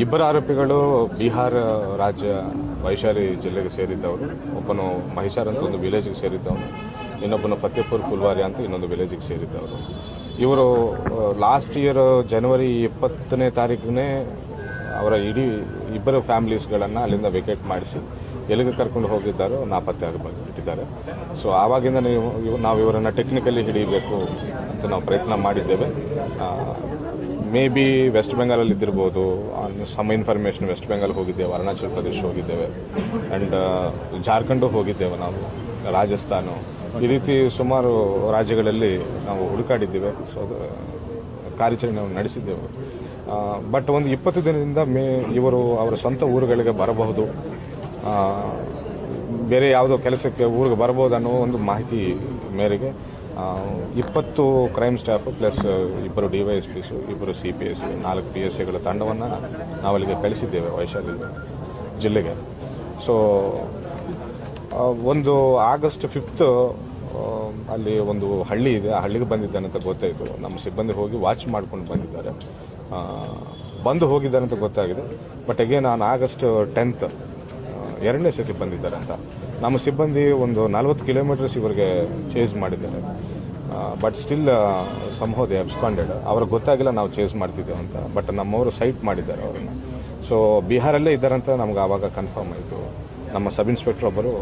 ಇಬ್ಬರು ಆರೋಪಿಗಳು ಬಿಹಾರ ರಾಜ್ಯ ವೈಶಾಲಿ ಜಿಲ್ಲೆಗೆ ಸೇರಿದ್ದವರು. ಒಬ್ಬನು ಮಹಿಷಾರ್ ಅಂತ ಒಂದು ವಿಲೇಜ್ಗೆ ಸೇರಿದ್ದವನು, ಇನ್ನೊಬ್ಬನು ಫತೇಪುರ್ ಫುಲ್ವಾರಿ ಅಂತ ಇನ್ನೊಂದು ವಿಲೇಜಿಗೆ ಸೇರಿದ್ದವರು. ಇವರು ಲಾಸ್ಟ್ ಇಯರ್ ಜನವರಿ 20ನೇ ತಾರೀಕಿನೇ ಅವರ ಇಡೀ ಇಬ್ಬರು ಫ್ಯಾಮಿಲೀಸ್ಗಳನ್ನು ಅಲ್ಲಿಂದ ವೆಕೇಟ್ ಮಾಡಿಸಿ ಎಲ್ಲಿಗೆ ಕರ್ಕೊಂಡು ಹೋಗಿದ್ದಾರೋ ನಾಪತ್ತೆ ಆಗಿಬಿಟ್ಟಿದ್ದಾರೆ. ಸೊ ಆವಾಗಿಂದ ನಾವು ಇವರನ್ನು ಟೆಕ್ನಿಕಲಿ ಹಿಡಿಯಬೇಕು ಅಂತ ನಾವು ಪ್ರಯತ್ನ ಮಾಡಿದ್ದೇವೆ. ಮೇ ಬಿ ವೆಸ್ಟ್ ಬೆಂಗಾಲಲ್ಲಿ ಇದ್ದಿರ್ಬೋದು, ಸಮ್ ಇನ್ಫಾರ್ಮೇಷನ್ ವೆಸ್ಟ್ ಬೆಂಗಾಲ್ ಹೋಗಿದ್ದೇವೆ, ಅರುಣಾಚಲ್ ಪ್ರದೇಶ ಹೋಗಿದ್ದೇವೆ, ಆ್ಯಂಡ್ ಜಾರ್ಖಂಡು ಹೋಗಿದ್ದೇವೆ, ನಾವು ರಾಜಸ್ಥಾನ, ಈ ರೀತಿ ಸುಮಾರು ರಾಜ್ಯಗಳಲ್ಲಿ ನಾವು ಹುಡುಕಾಡಿದ್ದೇವೆ. ಸೊ ಅದು ಕಾರ್ಯಾಚರಣೆ ನಾವು ನಡೆಸಿದ್ದೆವು. ಬಟ್ ಒಂದು 20 ದಿನದಿಂದ ಇವರು ಅವರ ಸ್ವಂತ ಊರುಗಳಿಗೆ ಬರಬಹುದು, ಬೇರೆ ಯಾವುದೋ ಕೆಲಸಕ್ಕೆ ಊರಿಗೆ ಬರಬಹುದು ಅನ್ನೋ ಒಂದು ಮಾಹಿತಿ ಮೇರೆಗೆ 20 ಕ್ರೈಮ್ ಸ್ಟಾಫ್ ಪ್ಲಸ್ ಇಬ್ಬರು DYSPs, ಇಬ್ಬರು CPS, 4 PSIಗಳ ತಂಡವನ್ನು ನಾವು ಅಲ್ಲಿಗೆ ಕಳಿಸಿದ್ದೇವೆ ವೈಶಾಲಿ ಜಿಲ್ಲೆಗೆ. ಸೊ ಒಂದು ಆಗಸ್ಟ್ 5 ಅಲ್ಲಿ ಒಂದು ಹಳ್ಳಿ ಇದೆ, ಆ ಹಳ್ಳಿಗೆ ಬಂದಿದ್ದಾನೆ ಅಂತ ಗೊತ್ತಾಯಿತು. ನಮ್ಮ ಸಿಬ್ಬಂದಿ ಹೋಗಿ ವಾಚ್ ಮಾಡ್ಕೊಂಡು ಬಂದಿದ್ದಾರೆ, ಬಂದು ಹೋಗಿದ್ದಾರೆ ಅಂತ ಗೊತ್ತಾಗಿದೆ. ಬಟ್ ಅಗೇನ್ ನಾನು ಆಗಸ್ಟ್ 10 2ನೇ ಸತಿ ಬಂದಿದ್ದಾರೆ ಅಂತ. ನಮ್ಮ ಸಿಬ್ಬಂದಿ ಒಂದು 40 ಕಿಲೋಮೀಟರ್ಸ್ ಇವರಿಗೆ ಚೇಸ್ ಮಾಡಿದ್ದಾರೆ. But still somehow they absconded. ಅವ್ರಿಗೆ ಗೊತ್ತಾಗಿಲ್ಲ ನಾವು ಚೇಸ್ ಮಾಡ್ತಿದ್ದೇವೆ ಅಂತ. ಬಟ್ ನಮ್ಮವರು ಸೈಟ್ ಮಾಡಿದ್ದಾರೆ ಅವರನ್ನು. ಸೊ ಬಿಹಾರಲ್ಲೇ ಇದ್ದಾರಂತ ನಮ್ಗೆ ಆವಾಗ ಕನ್ಫರ್ಮ್ ಆಯಿತು. ನಮ್ಮ ಸಬ್ ಇನ್ಸ್ಪೆಕ್ಟರ್ ಒಬ್ಬರು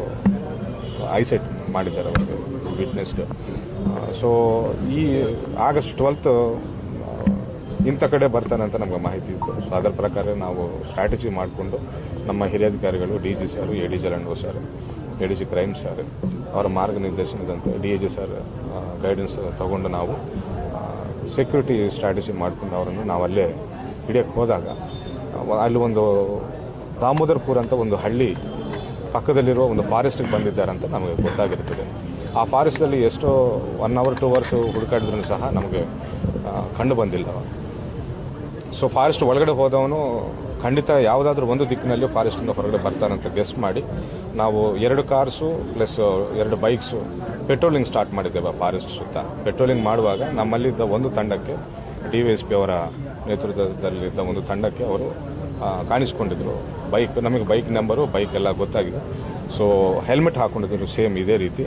ಐಸೈಟ್ ಮಾಡಿದ್ದಾರೆ ಅವರಿಗೆ ವಿಟ್ನೆಸ್ಗೆ. ಸೊ ಈ ಆಗಸ್ಟ್ 12 ಇಂಥ ಕಡೆ ಬರ್ತಾನೆ ಅಂತ ನಮಗೆ ಮಾಹಿತಿ ಇತ್ತು. ಸೊ ಅದರ ಪ್ರಕಾರ ನಾವು ಸ್ಟ್ರಾಟಜಿ ಮಾಡಿಕೊಂಡು ನಮ್ಮ ಹಿರಿಯ ಅಧಿಕಾರಿಗಳು DG ಸರ್, ADG ಲಂಡೋ ಸರ್, ADG ಕ್ರೈಮ್ ಸರ್ ಅವರ ಮಾರ್ಗನಿರ್ದೇಶನದಂತೆ DIG ಸರ್ ಗೈಡೆನ್ಸ್ ತಗೊಂಡು ನಾವು ಸೆಕ್ಯೂರಿಟಿ ಸ್ಟ್ರಾಟಜಿ ಮಾಡಿಕೊಂಡು ಅವರನ್ನು ನಾವು ಅಲ್ಲೇ ಹಿಡಿಯೋಕ್ಕೆ ಹೋದಾಗ ಅಲ್ಲಿ ಒಂದು ದಾಮೋದರ್ಪುರ್ ಅಂತ ಒಂದು ಹಳ್ಳಿ ಪಕ್ಕದಲ್ಲಿರುವ ಒಂದು ಫಾರೆಸ್ಟ್ಗೆ ಬಂದಿದ್ದಾರೆ ಅಂತ ನಮಗೆ ಗೊತ್ತಾಗಿರ್ತದೆ. ಆ ಫಾರೆಸ್ಟಲ್ಲಿ ಎಷ್ಟೋ 1 hour 2 hours ಹುಡುಕಾಡಿದ್ರೂ ಸಹ ನಮಗೆ ಕಂಡು ಬಂದಿಲ್ಲ. ಸೊ ಫಾರೆಸ್ಟ್ ಒಳಗಡೆ ಹೋದವನು ಖಂಡಿತ ಯಾವುದಾದ್ರೂ ಒಂದು ದಿಕ್ಕಿನಲ್ಲಿ ಫಾರೆಸ್ಟಿಂದ ಹೊರಗಡೆ ಬರ್ತಾನಂತ ಗೆಸ್ ಮಾಡಿ ನಾವು 2 cars plus 2 bikes patrolling start ಮಾಡಿದ್ದೇವೆ ಫಾರೆಸ್ಟ್ ಸುತ್ತ. ಪೆಟ್ರೋಲಿಂಗ್ ಮಾಡುವಾಗ ನಮ್ಮಲ್ಲಿದ್ದ ಒಂದು ತಂಡಕ್ಕೆ DYSP ಅವರ ನೇತೃತ್ವದಲ್ಲಿದ್ದ ಒಂದು ತಂಡಕ್ಕೆ ಅವರು ಕಾಣಿಸ್ಕೊಂಡಿದ್ರು. ನಮಗೆ ಬೈಕ್ ನಂಬರು, ಬೈಕ್ ಎಲ್ಲ ಗೊತ್ತಾಗಿದೆ. ಸೊ ಹೆಲ್ಮೆಟ್ ಹಾಕೊಂಡಿದ್ರು, ಸೇಮ್ ಇದೇ ರೀತಿ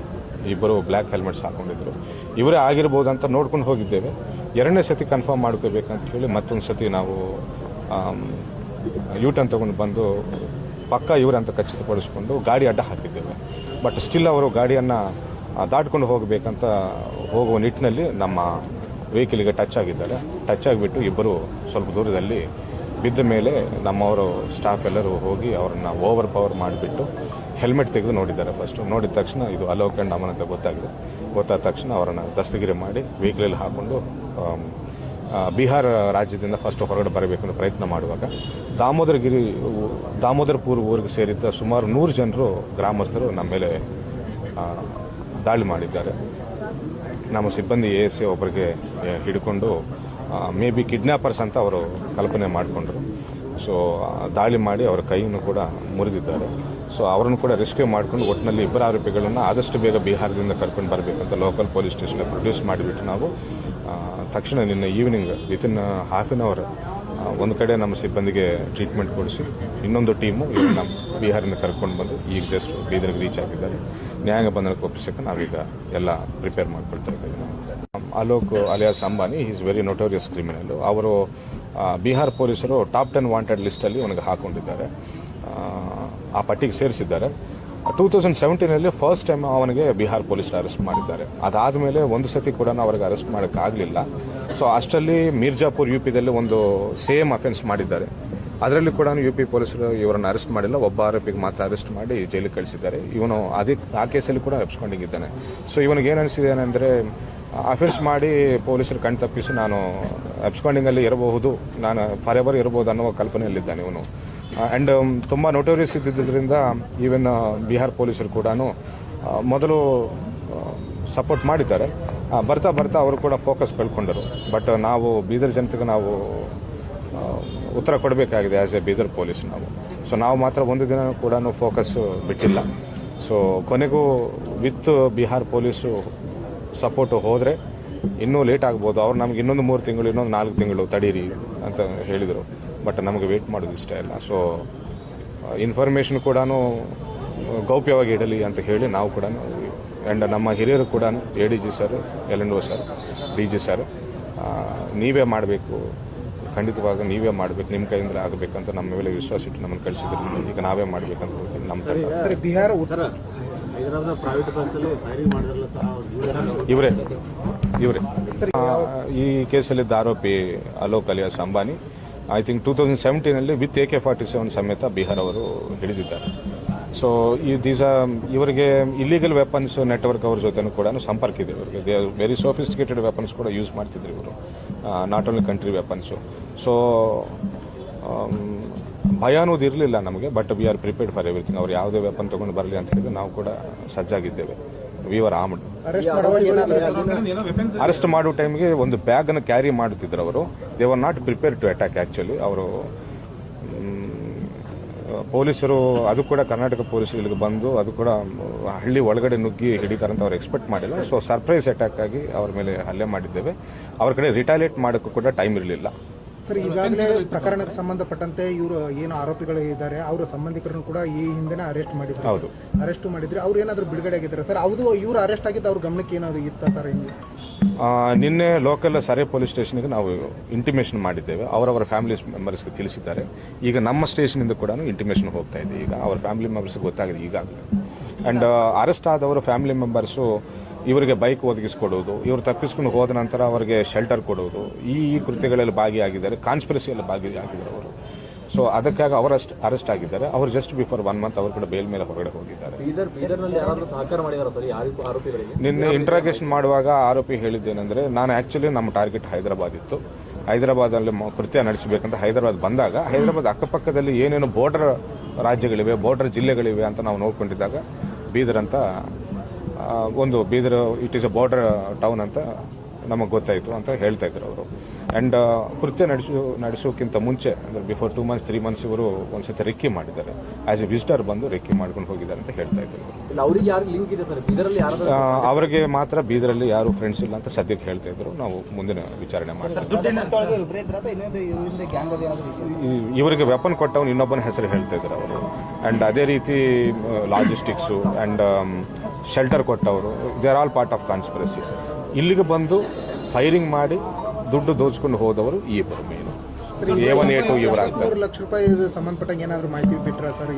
ಇಬ್ಬರು ಬ್ಲ್ಯಾಕ್ ಹೆಲ್ಮೆಟ್ಸ್ ಹಾಕೊಂಡಿದ್ರು. ಇವರೇ ಆಗಿರ್ಬೋದು ಅಂತ ನೋಡ್ಕೊಂಡು ಹೋಗಿದ್ದೇವೆ. 2ನೇ ಸತಿ ಕನ್ಫರ್ಮ್ ಮಾಡ್ಕೋಬೇಕಂತ ಹೇಳಿ ಮತ್ತೊಂದು ಸತಿ ನಾವು ಯೂಟರ್ನ್ ತಗೊಂಡು ಬಂದು ಪಕ್ಕ ಇವರಂತ ಖಚಿತಪಡಿಸ್ಕೊಂಡು ಗಾಡಿ ಅಡ್ಡ ಹಾಕಿದ್ದೇವೆ. ಬಟ್ ಸ್ಟಿಲ್ ಅವರು ಗಾಡಿಯನ್ನು ದಾಟ್ಕೊಂಡು ಹೋಗಬೇಕಂತ ಹೋಗುವ ನಿಟ್ಟಿನಲ್ಲಿ ನಮ್ಮ ವೆಹಿಕಲ್ಗೆ ಟಚ್ ಆಗಿದ್ದಾರೆ. ಟಚ್ ಆಗಿಬಿಟ್ಟು ಇಬ್ಬರು ಸ್ವಲ್ಪ ದೂರದಲ್ಲಿ ಬಿದ್ದ ಮೇಲೆ ನಮ್ಮವರು ಸ್ಟಾಫ್ ಎಲ್ಲರೂ ಹೋಗಿ ಅವರನ್ನು ಓವರ್ ಪವರ್ ಮಾಡಿಬಿಟ್ಟು ಹೆಲ್ಮೆಟ್ ತೆಗೆದು ನೋಡಿದ್ದಾರೆ. ಫಸ್ಟು ನೋಡಿದ ತಕ್ಷಣ ಇದು ಅಲೋಕ್ ಅಂಡ್ ಅಮನ್ ಅಂತ ಗೊತ್ತಾದ ತಕ್ಷಣ ಅವರನ್ನು ದಸ್ತಗಿರಿ ಮಾಡಿ ವೆಹಿಕಲಲ್ಲಿ ಹಾಕ್ಕೊಂಡು ಬಿಹಾರ ರಾಜ್ಯದಿಂದ ಫಸ್ಟ್ ಹೊರಗಡೆ ಬರಬೇಕಂತ ಪ್ರಯತ್ನ ಮಾಡುವಾಗ ದಾಮೋದರ್ಪುರ್ ಊರಿಗೆ ಸೇರಿದ್ದ ಸುಮಾರು 100 ಜನರು ಗ್ರಾಮಸ್ಥರು ನಮ್ಮ ಮೇಲೆ ದಾಳಿ ಮಾಡಿದ್ದಾರೆ. ನಮ್ಮ ಸಿಬ್ಬಂದಿ ASA ಒಬ್ಬರಿಗೆ ಹಿಡ್ಕೊಂಡು ಮೇ ಬಿ ಕಿಡ್ನ್ಯಾಪರ್ಸ್ ಅಂತ ಅವರು ಕಲ್ಪನೆ ಮಾಡಿಕೊಂಡ್ರು. ಸೊ ದಾಳಿ ಮಾಡಿ ಅವರ ಕೈಯನ್ನು ಕೂಡ ಮುರಿದಿದ್ದಾರೆ. ಸೊ ಅವರನ್ನು ಕೂಡ ರೆಸ್ಕ್ಯೂ ಮಾಡಿಕೊಂಡು ಒಟ್ಟಿನಲ್ಲಿ ಇಬ್ಬರು ಆರೋಪಿಗಳನ್ನು ಆದಷ್ಟು ಬೇಗ ಬಿಹಾರದಿಂದ ಕರ್ಕೊಂಡು ಬರಬೇಕಂತ ಲೋಕಲ್ ಪೊಲೀಸ್ ಸ್ಟೇಷನ್ಗೆ ಪ್ರೊಡ್ಯೂಸ್ ಮಾಡಿಬಿಟ್ಟು ನಾವು ತಕ್ಷಣ ನಿನ್ನೆ evening within half an hour ಒಂದು ಕಡೆ ನಮ್ಮ ಸಿಬ್ಬಂದಿಗೆ ಟ್ರೀಟ್ಮೆಂಟ್ ಕೊಡಿಸಿ ಇನ್ನೊಂದು ಟೀಮು ಇವನ್ನ ಬಿಹಾರಿಂದ ಕರ್ಕೊಂಡು ಬಂದು ಈಗ ಜಸ್ಟ್ ಬೀದರ್ಗೆ ರೀಚ್ ಆಗಿದ್ದಾರೆ. ನ್ಯಾಯಾಂಗ ಬಂಧನಕ್ಕೆ ಒಪ್ಪಿಸಕ್ಕೆ ನಾವೀಗ ಎಲ್ಲ ಪ್ರಿಪೇರ್ ಮಾಡ್ಕೊಳ್ತಾ ಇದ್ದೀವಿ. Alok alias Ambani is very notorious criminal. ಅವರು ಬಿಹಾರ್ ಪೊಲೀಸರು ಟಾಪ್ 10 ವಾಂಟೆಡ್ ಲಿಸ್ಟಲ್ಲಿ ಅವನಿಗೆ ಹಾಕೊಂಡಿದ್ದಾರೆ, ಆ ಪಟ್ಟಿಗೆ ಸೇರಿಸಿದ್ದಾರೆ. 2017ನಲ್ಲಿ ಫಸ್ಟ್ ಟೈಮ್ ಅವನಿಗೆ ಬಿಹಾರ್ ಪೊಲೀಸರು ಅರೆಸ್ಟ್ ಮಾಡಿದ್ದಾರೆ. ಅದಾದಮೇಲೆ ಒಂದು ಸತಿ ಕೂಡ ಅವರಿಗೆ ಅರೆಸ್ಟ್ ಮಾಡೋಕ್ಕಾಗಲಿಲ್ಲ. ಸೊ ಅಷ್ಟರಲ್ಲಿ ಮಿರ್ಜಾಪುರ್ UPದಲ್ಲಿ ಒಂದು ಸೇಮ್ ಅಫೆನ್ಸ್ ಮಾಡಿದ್ದಾರೆ. ಅದರಲ್ಲಿ ಕೂಡ UP ಪೊಲೀಸರು ಇವರನ್ನು ಅರೆಸ್ಟ್ ಮಾಡಿಲ್ಲ, ಒಬ್ಬ ಆರೋಪಿಗೆ ಮಾತ್ರ ಅರೆಸ್ಟ್ ಮಾಡಿ ಜೈಲಿಗೆ ಕಳಿಸಿದ್ದಾರೆ. ಇವನು ಆ ಕೇಸಲ್ಲಿ ಕೂಡ ಅಬ್ಸ್ಕೊಂಡಿದ್ದಾನೆ. ಸೊ ಇವನಿಗೆ ಏನು ಅನಿಸಿದೆ ಅಂದರೆ ಅಫೆನ್ಸ್ ಮಾಡಿ ಪೊಲೀಸರು ಕಣ್ ತಪ್ಪಿಸಿ ನಾನು ಅಬ್ಸ್ಕಾಂಡಿಂಗಲ್ಲಿ ಇರಬಹುದು, ನಾನು ಫಾರ್ ಎವರ್ ಇರಬಹುದು ಅನ್ನೋ ಕಲ್ಪನೆಯಲ್ಲಿದ್ದಾನೆ ಇವನು. ಆ್ಯಂಡ್ ತುಂಬ ನೋಟೋರಿಯಸ್ ಇದ್ದಿದ್ದರಿಂದ ಈವನ್ ಬಿಹಾರ್ ಪೊಲೀಸರು ಕೂಡ ಮೊದಲು ಸಪೋರ್ಟ್ ಮಾಡಿದ್ದಾರೆ. ಬರ್ತಾ ಅವರು ಕೂಡ ಫೋಕಸ್ ಕಳ್ಕೊಂಡರು. ಬಟ್ ನಾವು ಬೀದರ್ ಜನತೆಗೆ ನಾವು ಉತ್ತರ ಕೊಡಬೇಕಾಗಿದೆ ಆ್ಯಸ್ ಎ ಬೀದರ್ ಪೊಲೀಸ್ ನಾವು. ಸೊ ನಾವು ಮಾತ್ರ ಒಂದು ದಿನ ಕೂಡ ಫೋಕಸ್ ಬಿಟ್ಟಿಲ್ಲ. ಸೊ ಕೊನೆಗೂ ವಿತ್ ಬಿಹಾರ್ ಪೊಲೀಸು ಸಪೋರ್ಟು ಹೋದರೆ ಇನ್ನೂ ಲೇಟ್ ಆಗ್ಬೋದು. ಅವ್ರು ನಮ್ಗೆ ಇನ್ನೊಂದು 3 ತಿಂಗಳು, ಇನ್ನೊಂದು 4 ತಿಂಗಳು ತಡೀರಿ ಅಂತ ಹೇಳಿದರು. ಬಟ್ ನಮಗೆ ವೇಟ್ ಮಾಡೋದು ಇಷ್ಟ ಇಲ್ಲ. ಸೊ ಇನ್ಫಾರ್ಮೇಷನ್ ಕೂಡ ಗೌಪ್ಯವಾಗಿ ಇಡಲಿ ಅಂತ ಹೇಳಿ ನಾವು ಕೂಡ ಆ್ಯಂಡ್ ನಮ್ಮ ಹಿರಿಯರು ಕೂಡ ADG sir, LNO sir, DG sir, ನೀವೇ ಮಾಡಬೇಕು, ಖಂಡಿತವಾಗ ನೀವೇ ಮಾಡಬೇಕು, ನಿಮ್ಮ ಕೈಯಿಂದ ಆಗಬೇಕಂತ ನಮ್ಮ ಮೇಲೆ ವಿಶ್ವಾಸ ಇಟ್ಟು ನಮ್ಮನ್ನು ಕಳಿಸಿದ್ರು. ಈಗ ನಾವೇ ಮಾಡಬೇಕಂತ ಹೋಗಿ ನಮ್ಮ ತಂಡ ಬಿಹಾರ ಉತ್ತರ ಹೈದರಾಬಾದ್ ಪ್ರೈವೇಟ್ ಬಸ್ಸಲ್ಲಿ ಫೈರಿಂಗ್ ಮಾಡಿದ್ರಲ್ಲ ಸರ್, ಇವರೇ ಈ ಕೇಸಲ್ಲಿದ್ದ ಆರೋಪಿ Alok alias Ambani I think 2017 with AK-47 ಸಮೇತ ಬಿಹಾರ್ ಅವರು ಹಿಡಿದಿದ್ದಾರೆ. ಸೊ ಇವರಿಗೆ ಇಲ್ಲಿಗಲ್ ವೆಪನ್ಸ್ ನೆಟ್ವರ್ಕ್ ಅವ್ರ ಜೊತೆನೂ ಕೂಡ ಸಂಪರ್ಕ ಇದೆ. ಇವರಿಗೆ they are very sophisticated weapons ಕೂಡ ಯೂಸ್ ಮಾಡ್ತಿದ್ರು ಇವರು, not only country weapons. So ಭಯ ಅನ್ನೋದು ಇರಲಿಲ್ಲ ನಮಗೆ, but we are prepared for everything. ಅವ್ರು ಯಾವುದೇ ವೆಪನ್ ತೊಗೊಂಡು ಬರಲಿ ಅಂತ ಹೇಳಿದ್ರೆ ನಾವು ಕೂಡ ಸಜ್ಜಾಗಿದ್ದೇವೆ. We are armed. ಅರೆಸ್ಟ್ ಮಾಡೋ ಟೈಮ್ಗೆ ಒಂದು ಬ್ಯಾಗ್ ಅನ್ನು ಕ್ಯಾರಿ ಮಾಡುತ್ತಿದ್ರು ಅವರು. They are not prepare to attack. Actually ಅವರು ಪೊಲೀಸರು, ಅದು ಕೂಡ ಕರ್ನಾಟಕ ಪೊಲೀಸರು ಇಲ್ಲಿಗೆ ಬಂದು ಅದು ಕೂಡ ಹಳ್ಳಿ ಒಳಗಡೆ ನುಗ್ಗಿ ಹಿಡಿತಾರಂತ ಅವ್ರು ಎಕ್ಸ್ಪೆಕ್ಟ್ ಮಾಡಿಲ್ಲ. ಸೊ ಸರ್ಪ್ರೈಸ್ ಅಟ್ಯಾಕ್ ಆಗಿ ಅವ್ರ ಮೇಲೆ ಹಲ್ಲೆ ಮಾಡಿದ್ದೇವೆ. ಅವ್ರ ಕಡೆ ರಿಟಾಲಿಯೇಟ್ ಮಾಡೋಕ್ಕೂ ಕೂಡ ಟೈಮ್ ಇರಲಿಲ್ಲ. ಸರ್, ಈಗಾಗಲೇ ಪ್ರಕರಣಕ್ಕೆ ಸಂಬಂಧಪಟ್ಟಂತೆ ಇವರು ಏನು ಆರೋಪಿಗಳು ಇದ್ದಾರೆ ಅವರ ಸಂಬಂಧಿಕರನ್ನು ಕೂಡ ಈ ಹಿಂದೆ ಅರೆಸ್ಟ್ ಮಾಡಿದ್ರು. ಹೌದು, ಅರೆಸ್ಟ್ ಮಾಡಿದ್ರೆ ಅವ್ರು ಏನಾದ್ರು ಬಿಡುಗಡೆ ಆಗಿದ್ದಾರೆ ಸರ್? ಅದು ಇವರು ಅರೆಸ್ಟ್ ಆಗಿದ್ದು ಅವ್ರ ಗಮನಕ್ಕೆ ಏನಾದ್ರು ಇತ್ತ ಸರ್? ನಿನ್ನೆ ಲೋಕಲ್ ಸರೆ ಪೊಲೀಸ್ ಸ್ಟೇಷನ್ಗೆ ನಾವು ಇಂಟಿಮೇಷನ್ ಮಾಡಿದ್ದೇವೆ. ಅವರವರ ಫ್ಯಾಮಿಲಿ ಮೆಂಬರ್ಸ್ಗೆ ತಿಳಿಸಿದ್ದಾರೆ. ಈಗ ನಮ್ಮ ಸ್ಟೇಷನಿಂದ ಕೂಡ ಇಂಟಿಮೇಷನ್ ಹೋಗ್ತಾ ಇದೆ. ಈಗ ಅವರ ಫ್ಯಾಮಿಲಿ ಮೆಂಬರ್ಸ್ಗೆ ಗೊತ್ತಾಗಿದೆ ಈಗಾಗಲೇ. ಆ್ಯಂಡ್ ಅರೆಸ್ಟ್ ಆದವರು ಫ್ಯಾಮಿಲಿ ಮೆಂಬರ್ಸು ಇವರಿಗೆ ಬೈಕ್ ಒದಗಿಸಿಕೊಡುವುದು, ಇವರು ತಪ್ಪಿಸ್ಕೊಂಡು ಹೋದ ನಂತರ ಅವರಿಗೆ ಶೆಲ್ಟರ್ ಕೊಡುವುದು, ಈ ಕೃತ್ಯಗಳಲ್ಲಿ ಭಾಗಿಯಾಗಿದ್ದಾರೆ. ಕಾನ್ಸ್ಪಿರಸಿಯಲ್ಲಿ ಭಾಗಿಯಾಗಿದ್ದಾರೆ ಅವರು. ಸೊ ಅದಕ್ಕಾಗಿ ಅವರು ಅರೆಸ್ಟ್ ಆಗಿದ್ದಾರೆ. ಅವರು ಜಸ್ಟ್ ಬಿಫೋರ್ 1 ಮಂತ್ ಅವರು ಕೂಡ ಬೇಲ್ ಮೇಲೆ ಹೊರಗಡೆ ಹೋಗಿದ್ದಾರೆ. ನಿನ್ನೆ ಇಂಟ್ರಾಗೇಷನ್ ಮಾಡುವಾಗ ಆರೋಪಿ ಹೇಳಿದ್ದೇನೆಂದರೆ, ನಾನು ಆಕ್ಚುಲಿ ನಮ್ಮ ಟಾರ್ಗೆಟ್ ಹೈದರಾಬಾದ್ ಇತ್ತು. ಹೈದರಾಬಾದಲ್ಲಿ ಕೃತ್ಯ ನಡೆಸಬೇಕಂತ ಹೈದರಾಬಾದ್ ಬಂದಾಗ, ಹೈದರಾಬಾದ್ ಅಕ್ಕಪಕ್ಕದಲ್ಲಿ ಏನೇನು ಬೋರ್ಡರ್ ರಾಜ್ಯಗಳಿವೆ, ಬೋರ್ಡರ್ ಜಿಲ್ಲೆಗಳಿವೆ ಅಂತ ನಾವು ನೋಡ್ಕೊಂಡಿದ್ದಾಗ ಬೀದರ್ ಅಂತ ಒಂದು Bidar it is a border town ಅಂತ ನಮಗೆ ಗೊತ್ತಾಯಿತು ಅಂತ ಹೇಳ್ತಾ ಇದ್ರು ಅವರು. ಆ್ಯಂಡ್ ಕೃತ್ಯ ನಡೆಸೋಕ್ಕಿಂತ ಮುಂಚೆ ಅಂದರೆ ಬಿಫೋರ್ 2 ಮಂತ್ಸ್ 3 ಮಂತ್ಸ್ ಇವರು ಒಂದ್ಸತಿ ರೆಕ್ಕಿ ಮಾಡಿದ್ದಾರೆ. ಆಸ್ ಎ ವಿಸಿಟರ್ ಬಂದು ರೆಕ್ಕಿ ಮಾಡ್ಕೊಂಡು ಹೋಗಿದ್ದಾರೆ ಅಂತ ಹೇಳ್ತಾ ಇದ್ರು. ಅವರಿಗೆ ಮಾತ್ರ ಬೀದರಲ್ಲಿ ಯಾರು ಫ್ರೆಂಡ್ಸ್ ಇಲ್ಲ ಅಂತ ಸದ್ಯಕ್ಕೆ ಹೇಳ್ತಾ ಇದ್ರು. ನಾವು ಮುಂದಿನ ವಿಚಾರಣೆ ಮಾಡ್ತೀವಿ. ಇವರಿಗೆ ವೆಪನ್ ಕೊಟ್ಟವನು ಇನ್ನೊಬ್ಬನ ಹೆಸರು ಹೇಳ್ತಾ ಇದ್ರು ಅವರು. ಆ್ಯಂಡ್ ಅದೇ ರೀತಿ ಲಾಜಿಸ್ಟಿಕ್ಸು ಆ್ಯಂಡ್ ಶೆಲ್ಟರ್ ಕೊಟ್ಟವರು, they are all part of conspiracy. ಇಲ್ಲಿಗೆ ಬಂದು ಫೈರಿಂಗ್ ಮಾಡಿ ದುಡ್ಡು ದೋಚ್ಕೊಂಡು ಹೋದವರು ಈ ಇಬ್ಬರು ಮೇನು. A1 A2 ಇವರಾಗ್ತಾರೆ. 3 ಲಕ್ಷ ರೂಪಾಯಿ ಸಂಬಂಧಪಟ್ಟಂಗೆ ಏನಾದ್ರು ಮಾಹಿತಿ ಬಿಟ್ಟರೆ ಸರ್?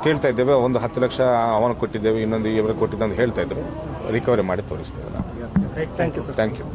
ಕೇಳ್ತಾ ಇದ್ದೇವೆ. ಒಂದು 10 ಲಕ್ಷ ಅವನು ಕೊಟ್ಟಿದ್ದೇವೆ, ಇನ್ನೊಂದು ಇವರು ಕೊಟ್ಟಿದ್ದಂತ ಹೇಳ್ತಾ ಇದ್ರು. ರಿಕವರಿ ಮಾಡಿ ತೋರಿಸ್ತೇವೆ. Thank you.